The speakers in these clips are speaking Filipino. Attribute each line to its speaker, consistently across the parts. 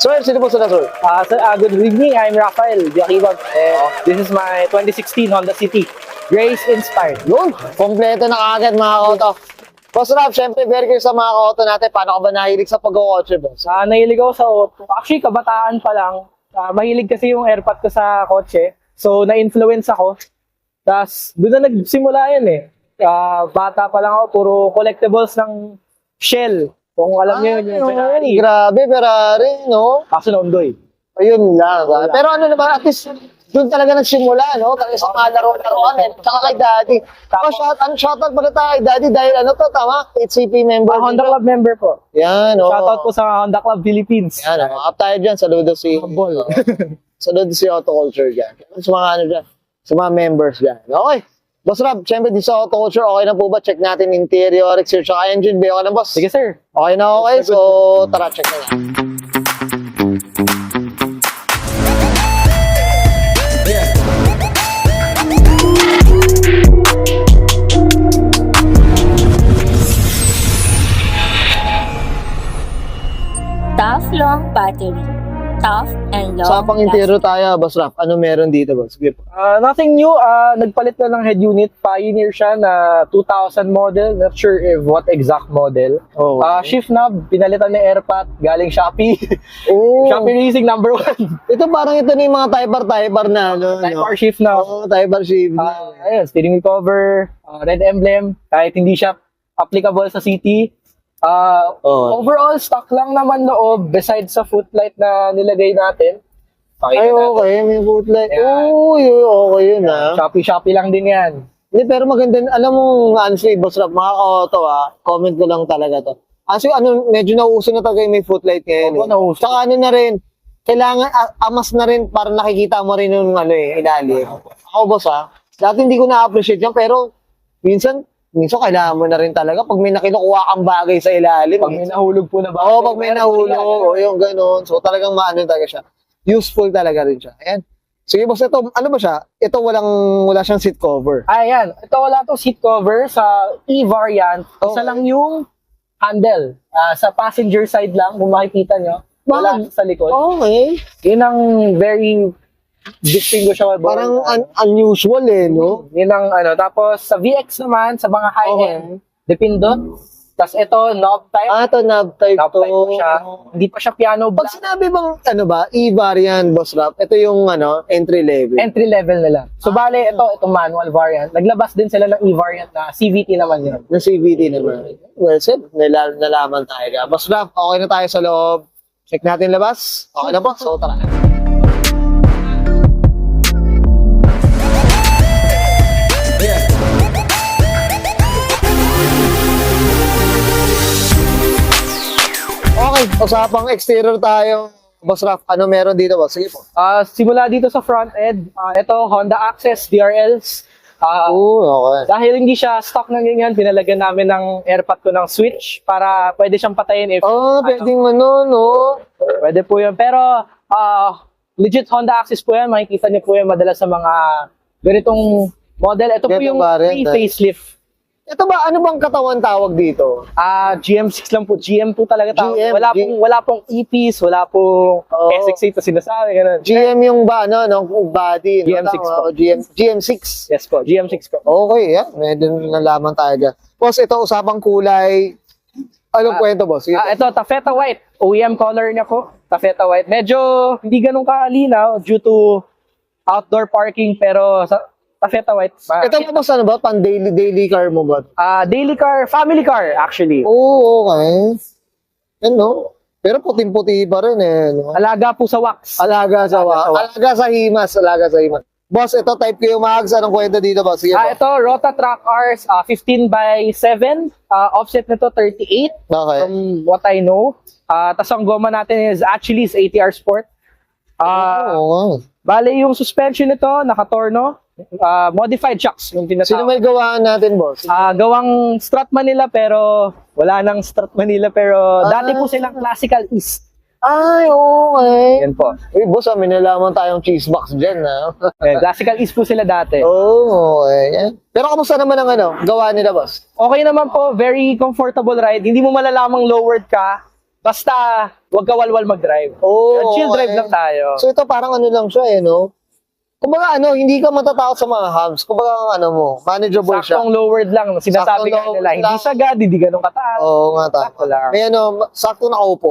Speaker 1: Sir, sino po sila, sir?
Speaker 2: Sir, good evening. I'm Rafael Diakibag. This is my 2016 Honda City. Race inspired.
Speaker 1: Yun, kompleto na kagad mga auto. Boss Rap, syempre, very curious sa mga auto natin. Paano ka ba nahilig sa pag-kotse, boss?
Speaker 2: Nahilig ako sa auto. Actually, kabataan pa lang. Mahilig kasi yung airpot ko sa kotse. So, na-influence ako. Tapos, doon na nagsimula yan eh. Bata pa lang ako, puro collectibles ng Shell. Kung alam niyo yun, yung Ferrari.
Speaker 1: Grabe, Ferrari, no?
Speaker 2: Kaso naundoy.
Speaker 1: Ayun lang. Pero ano naman, at least, doon talaga nagsimula, no? Talaga sa mga laro-laruan, eh. Tsaka kay Daddy. Shoutout pala tayo kay Daddy dahil ano to, tama? HCP member.
Speaker 2: Honda Club member po.
Speaker 1: Yan, oh.
Speaker 2: Shoutout po sa Honda Club Philippines.
Speaker 1: Yan, up tayo dyan. Saludo si... Saludo si Auto Culture dyan. Sa mga ano dyan. Sa mga members dyan. Okay. Boss Rob, syempre di sa Auto Culture, okay na po ba? Check natin interior, exterior, tsaka engine bay. Okay na, boss?
Speaker 2: Sige, sir.
Speaker 1: Okay na, okay. So, tara, check na natin.
Speaker 3: Tough long battery. Tough and long
Speaker 1: Sa pang interior tayo, Boss Rob, ano meron dito, boss? Sige po.
Speaker 2: Nothing new. Nagpalit na ng head unit. Pioneer siya na 2000 model. Not sure if what exact model.
Speaker 1: Oh,
Speaker 2: Shift knob. Pinalitan ng airpat. Galing Shopee.
Speaker 1: Oh.
Speaker 2: Shopee Racing number 1.
Speaker 1: Ito parang ito na yung mga Type-R na, ano?
Speaker 2: Type R shift knob.
Speaker 1: Oo, Type-R shift.
Speaker 2: Ayun, steering wheel cover. Red emblem. Kahit hindi siya applicable sa city. Overall, stock lang naman loob besides sa footlight na nilagay natin.
Speaker 1: Ay, okay. May footlight. Oo, okay yun, ha?
Speaker 2: Shopee lang din yan.
Speaker 1: Hindi, pero maganda. Alam mo, honestly, Boss Rob, mga ka-auto, comment ko lang talaga to. Kasi medyo nauuso na talaga yung may footlight ngayon.
Speaker 2: Oo, nauuso.
Speaker 1: Tsaka ano na rin, kailangan amas na rin para nakikita mo rin yung ilalim. Ako, boss, dati hindi ko na-appreciate yan, pero minsan kailangan mo na rin talaga pag may nakinukuha kang bagay sa ilalim.
Speaker 2: Pag may nahulog po na ba?
Speaker 1: Oo, pag may nahulog, yung ganun. So talagang maano talaga siya. Useful talaga rin siya. Ayan. Sige, boss, ito, ano ba siya? Ito wala siyang seat cover.
Speaker 2: Ayan. Ito wala to seat cover sa E-variant. Isa lang yung handle. Sa passenger side lang, kung makikita nyo. Wala sa likod.
Speaker 1: Okay.
Speaker 2: Yun ang very distinguishable.
Speaker 1: Parang unusual no?
Speaker 2: Yun ang Tapos sa VX naman, sa mga high-end, depindot. Tapos ito, knob type.
Speaker 1: Ito knob type
Speaker 2: Knob type po siya. Hindi pa siya piano
Speaker 1: Pag
Speaker 2: black.
Speaker 1: sinabi bang, E-variant, Boss Rap, ito yung, entry level.
Speaker 2: Entry level nila. So, bale, itong manual variant. Naglabas din sila ng E-variant na CVT naman yun.
Speaker 1: Na CVT naman. Well said. Nalaman tayo. Boss Rap, okay na tayo sa loob. Check natin labas. Okay na po. So, tara. Okay, usapang exterior tayo. Boss Raf, ano meron dito, boss? Sige po.
Speaker 2: Simula dito sa front end, ito Honda Access DRLs.
Speaker 1: Okay.
Speaker 2: Dahil hindi siya stock na ganyan, pinalagyan namin ng airpot ko ng switch para pwede siyang patayin if
Speaker 1: Pwedeng no?
Speaker 2: pwede po yun. Pero legit Honda Access po yan, makikita niyo po yan madalas sa mga ganitong model. Ito po yung pre-facelift.
Speaker 1: Ito ba, ano bang katawan tawag dito?
Speaker 2: GM6 lang po. GM po talaga tawag.
Speaker 1: GM,
Speaker 2: Wala pong EPs, wala pong SX8 na sinasabi. Ganun.
Speaker 1: GM yung ba, body?
Speaker 2: GM6 po.
Speaker 1: GM6.
Speaker 2: Yes po, GM6 po.
Speaker 1: Okay, medyo nalaman tayo dyan. Boss, ito usapang kulay. Anong kwento, boss?
Speaker 2: Ito, taffeta white. OEM color niya po. Taffeta white. Medyo hindi ganun kalinaw due to outdoor parking pero sa taffeta white.
Speaker 1: Ito ba, boss, ano ba? Pan daily car mo ba?
Speaker 2: Daily car, family car actually.
Speaker 1: Okay. Ano? Pero puting-puti pa rin no?
Speaker 2: Alaga po sa wax.
Speaker 1: Alaga sa himas. Boss, ito type ko yung mags. Anong kwento dito, boss? Sige po.
Speaker 2: Ito, Rota Track Rs, 15/7. Offset nito 38.
Speaker 1: Okay.
Speaker 2: From what I know. Tapos ang goma natin is actually 80R Sport. Bale, yung suspension nito, naka-torno. Modified shocks. Yung
Speaker 1: Sino may gawaan natin, boss?
Speaker 2: Gawang Strat Manila pero wala nang Strat Manila pero dati po silang Classical East.
Speaker 1: Ay, okay.
Speaker 2: Yan po.
Speaker 1: Uy, boss, may nalaman tayong cheese box dyan,
Speaker 2: Classical East po sila dati.
Speaker 1: Okay. Pero kamusta naman ang gawa nila, boss?
Speaker 2: Okay naman po, very comfortable ride. Hindi mo malalamang lowered ka Basta, huwag ka walwal mag-drive.
Speaker 1: Oo.
Speaker 2: Chill drive lang tayo.
Speaker 1: So ito parang ano lang siya no? Kumbaga hindi ka matatakot sa mga hams. Kumbaga manageable siya.
Speaker 2: Saktong lowered lang. Sinasabi
Speaker 1: Saktong
Speaker 2: nga nila,
Speaker 1: lowered
Speaker 2: hindi
Speaker 1: lang.
Speaker 2: sagad, hindi ganun kataas.
Speaker 1: Oo nga, tama.
Speaker 2: Sakto lang.
Speaker 1: May sakto nakaupo.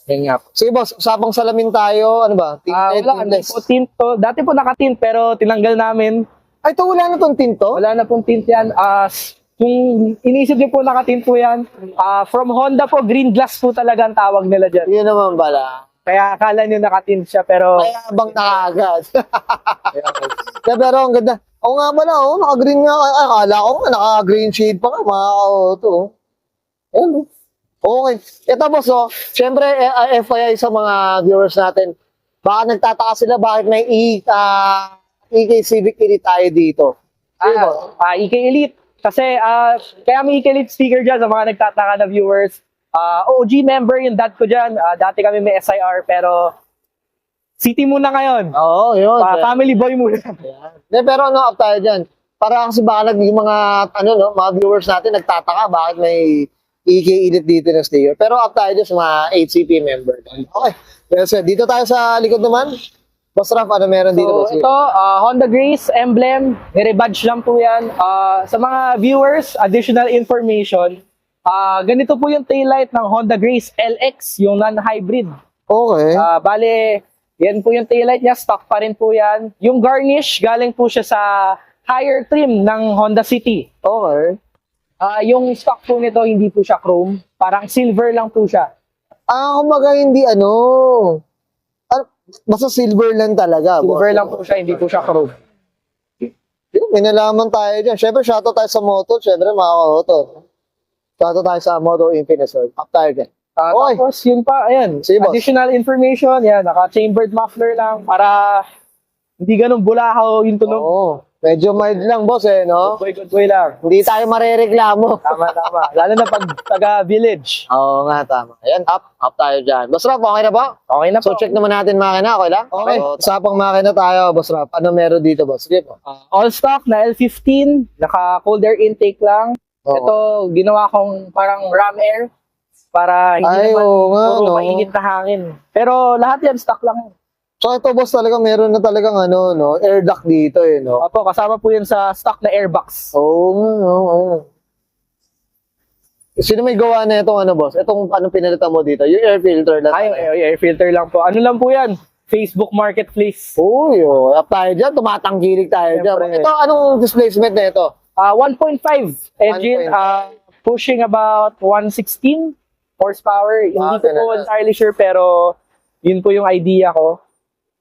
Speaker 2: Yan nga po.
Speaker 1: Sige boss, usapang salamin tayo. Ano ba? Tinted,
Speaker 2: Wala, ano
Speaker 1: tintless.
Speaker 2: po, tint to. Dati po nakatint, pero tinanggal namin.
Speaker 1: Ay, ito wala na tong tinto?
Speaker 2: Wala na pong tint yan. Kung inisip niyo po nakatint po yan, from Honda po, green glass po talaga ang tawag nila dyan.
Speaker 1: Yun naman pala.
Speaker 2: Kaya akala niyo nakatint siya, pero...
Speaker 1: Ay, abang nakagad. Pero ang ganda. Oo nga pala, naka-green nga. Ay, akala ko nga, naka-green shade pa nga, mga auto. Ayan, okay. Ito boss, syempre, FYI sa mga viewers natin, baka nagtataka sila bakit may EK Civic Elite tayo dito.
Speaker 2: EK Elite. Kasi, kaya may EK Elite sticker dyan sa mga nagtataka na viewers. OG member yung dad ko dyan. Dati kami may SIR, pero city muna ngayon.
Speaker 1: Oo, yun.
Speaker 2: Family boy muna.
Speaker 1: Pero up tayo dyan. Para kasi baka yung mga, mga viewers natin nagtataka bakit may EK Elite dito ng sticker. Pero up tayo dyan sa mga HCP member. Okay. So, dito tayo sa likod naman. Boss Raf, ano meron dito?
Speaker 2: So, ito, Honda Grace emblem. Nire-badge lang po yan. Sa mga viewers, additional information. Ganito po yung taillight ng Honda Grace LX, yung non-hybrid.
Speaker 1: Okay.
Speaker 2: Bale, yan po yung taillight niya, stock pa rin po yan. Yung garnish, galing po siya sa higher trim ng Honda City.
Speaker 1: Okay.
Speaker 2: Yung stock po nito, hindi po siya chrome. Parang silver lang po siya.
Speaker 1: Kumbaga hindi basta silver lang talaga.
Speaker 2: Silver lang po siya, hindi po siya chrome.
Speaker 1: May nalaman tayo dyan. Siyempre, shoutout tayo sa moto. Siyempre, mga auto. Shoutout tayo sa Moto Infinite. Up tayo dyan. Okay.
Speaker 2: Tapos yun pa, ayan,
Speaker 1: Sige, boss.
Speaker 2: additional information, yan, naka-chambered muffler lang para hindi ganun bulahaw yung tunog.
Speaker 1: Oo. Medyo mild lang, boss, no?
Speaker 2: Good boy lang.
Speaker 1: Hindi tayo marereklamo.
Speaker 2: Tama. Lalo na pag taga-village.
Speaker 1: Oo nga, tama. Ayan, up tayo dyan. Boss Rap, okay na ba?
Speaker 2: Okay na po.
Speaker 1: So, check naman natin makina. Okay lang? Okay. So, usapang makina tayo, Boss Rap. Ano meron dito, boss? Sige po.
Speaker 2: All stock na L15, naka-cold air intake lang.
Speaker 1: Oo.
Speaker 2: Ito, ginawa kong parang ram air para hindi naman
Speaker 1: oo nga,
Speaker 2: puro
Speaker 1: no?
Speaker 2: mainit na hangin. Pero lahat yan, stock lang.
Speaker 1: So, ito, boss, talaga meron na talagang air duct dito, no?
Speaker 2: Opo, kasama po yun sa stock na airbox.
Speaker 1: Oo. Sino may gawa na itong boss? Itong pinalitan mo dito? Yung air filter lang.
Speaker 2: Air filter lang po. Ano lang po yan? Facebook Marketplace.
Speaker 1: Uy, up tayo dyan. Tumatangkilik tayo dyan.
Speaker 2: Siyempre.
Speaker 1: Ito, anong displacement na ito?
Speaker 2: 1.5 engine,
Speaker 1: 1.5.
Speaker 2: pushing about 116 horsepower. Hindi ko po
Speaker 1: ganun.
Speaker 2: entirely sure, pero yun po yung idea ko.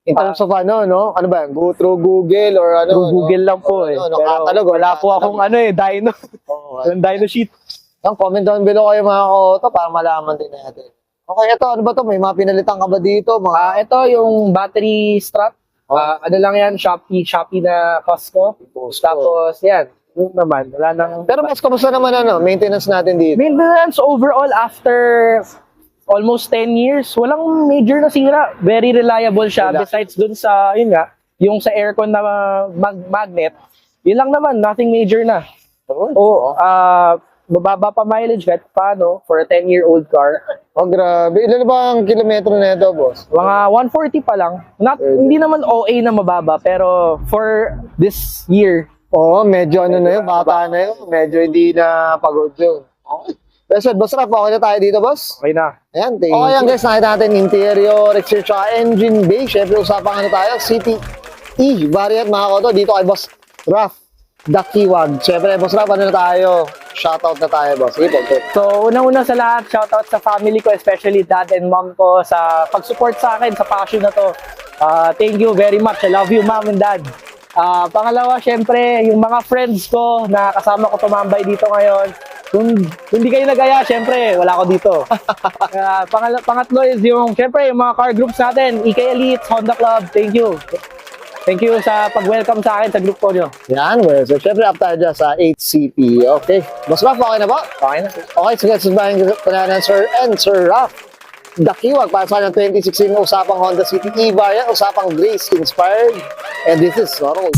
Speaker 1: In terms of ano ba yan? Go through Google or ano?
Speaker 2: Through Google lang po eh.
Speaker 1: Ano,
Speaker 2: Pero
Speaker 1: catalog,
Speaker 2: wala po akong dyno.
Speaker 1: Oo.
Speaker 2: Walang dyno sheet.
Speaker 1: Comment down below kayo mga auto para malaman din natin. Okay, ito, ano ba to? May mga pinalitan ka ba dito?
Speaker 2: Ito yung battery strap. Ano lang yan, Shopee na Costco. Tapos yan, yun naman, wala nang...
Speaker 1: Pero mas kamusta naman maintenance natin dito?
Speaker 2: Maintenance overall after almost 10 years, walang major na sira. Very reliable siya. Besides dun sa, yun nga, yung sa aircon na magnet, yun lang naman, nothing major na. Mababa pa mileage kahit paano for a 10-year-old car.
Speaker 1: Oh, grabe. Ilan ba ang kilometro na ito, boss?
Speaker 2: Mga 140 pa lang. Hindi naman OA na mababa, pero for this year,
Speaker 1: Medyo na yun, bata na yun. Medyo hindi na pagod yun. Okay. Pero boss Rap, okay na tayo dito, boss?
Speaker 2: okay na.
Speaker 1: Ayan, thank you. Okay, guys, nakita natin interior, exterior, tsaka engine bay. Siyempre, usapang tayo, CTE variant, mga koto, dito kay boss Raf, Dakiwag. Siyempre, boss Raf, ano na tayo? Shoutout na tayo, boss. Sige,
Speaker 2: So, unang-una sa lahat, shoutout sa family ko, especially dad and mom ko, sa pag-support sa akin, sa passion na to. Thank you very much. I love you, mom and dad. Pangalawa, syempre, yung mga friends ko na kasama ko tumambay dito ngayon. Kung hindi kayo nag-aya, syempre, wala ko dito. Pangatlo is yung, syempre, yung mga car groups natin, EK Elite, Honda Club, thank you. Thank you sa pag-welcome sa akin sa group ko nyo.
Speaker 1: Yan, well, so syempre, up tayo dyan sa HCP. Okay. Boss Raf, okay na ba?
Speaker 2: Okay na.
Speaker 1: Okay, sige, subahin ko na Sir and Sir Raf. Dakiwag para sa 2016 usapang Honda City E-Variant, usapang Grace Inspired. And this is Sorrow.